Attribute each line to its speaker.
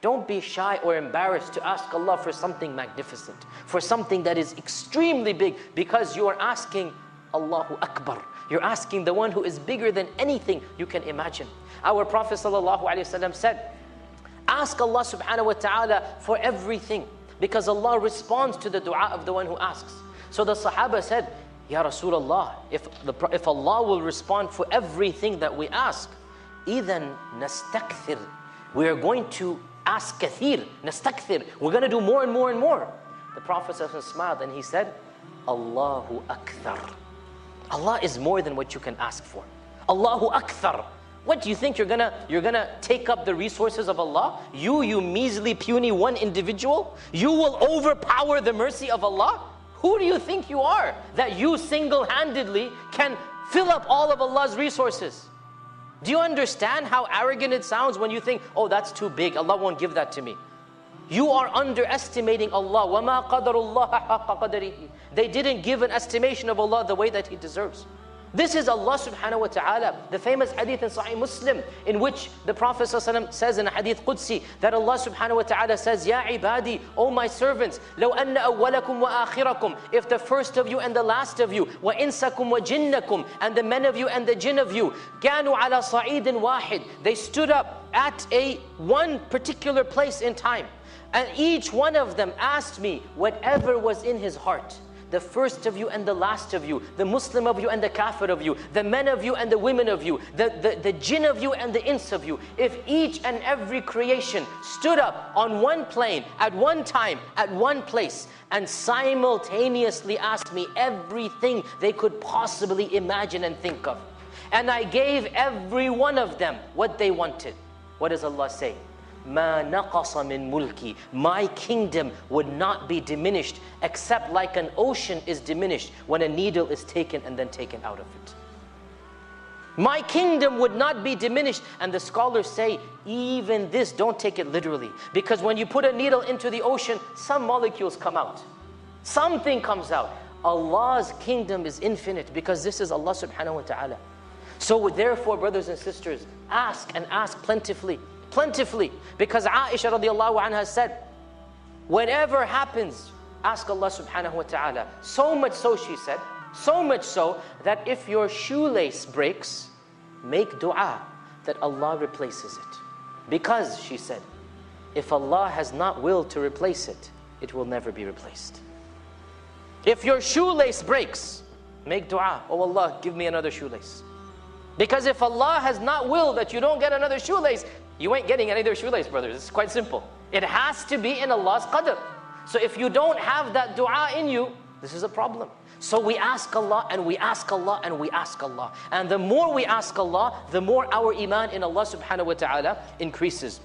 Speaker 1: Don't be shy or embarrassed to ask Allah for something magnificent, for something that is extremely big, because you are asking Allahu Akbar. You're asking the one who is bigger than anything you can imagine. Our Prophet ﷺ said, ask Allah subhanahu wa ta'ala for everything, because Allah responds to the dua of the one who asks. So the Sahaba said, Ya Rasulullah, if Allah will respond for everything that we ask, إِذَن نَسْتَكْثِرْ, we are going to ask kathir, nastakthir, we're going to do more and more and more. The Prophet smiled and he said, Allahu Akthar. Allah is more than what you can ask for. Allahu Akthar. What do you think, you're gonna take up the resources of Allah? You measly, puny one individual? You will overpower the mercy of Allah? Who do you think you are that you single-handedly can fill up all of Allah's resources? Do you understand how arrogant it sounds when you think, oh, that's too big, Allah won't give that to me? You are underestimating Allah. وَمَا قَدَرُ اللَّهَ حَقَّ قَدَرِهِ. They didn't give an estimation of Allah the way that He deserves. This is Allah subhanahu wa ta'ala. The famous hadith in Sahih Muslim, in which the Prophet ﷺ says in a hadith Qudsi, that Allah subhanahu wa ta'ala says, Ya ibadi, O my servants, لَوْ أَنَّ أَوَّلَكُمْ وَآخِرَكُمْ, if the first of you and the last of you, وَإِنسَكُمْ وَجِنَّكُمْ, and the men of you and the jinn of you, كَانُوا عَلَى صَعِيدٍ وَاحِدٍ, they stood up at one particular place in time, and each one of them asked me whatever was in his heart. The first of you and the last of you, the Muslim of you and the Kafir of you, the men of you and the women of you, the jinn of you and the ins of you. If each and every creation stood up on one plane, at one time, at one place, and simultaneously asked me everything they could possibly imagine and think of, and I gave every one of them what they wanted, what does Allah say? مَا نَقَصَ مِن مُلْكِي, my kingdom would not be diminished, except like an ocean is diminished when a needle is taken and then taken out of it. My kingdom would not be diminished. And the scholars say, even this, don't take it literally, because when you put a needle into the ocean, some molecules come out, something comes out. Allah's kingdom is infinite, because this is Allah subhanahu wa ta'ala. So therefore, brothers and sisters, ask and ask plentifully. Plentifully, because Aisha radiallahu anha said, whatever happens, ask Allah subhanahu wa ta'ala. So much so, she said, so much so that if your shoelace breaks, make dua that Allah replaces it. Because, she said, if Allah has not willed to replace it, it will never be replaced. If your shoelace breaks, make dua, oh Allah, give me another shoelace. Because if Allah has not willed that you don't get another shoelace, you ain't getting another shoelace, brothers. It's quite simple. It has to be in Allah's qadr. So if you don't have that dua in you, this is a problem. So we ask Allah and we ask Allah and we ask Allah. And the more we ask Allah, the more our iman in Allah subhanahu wa ta'ala increases.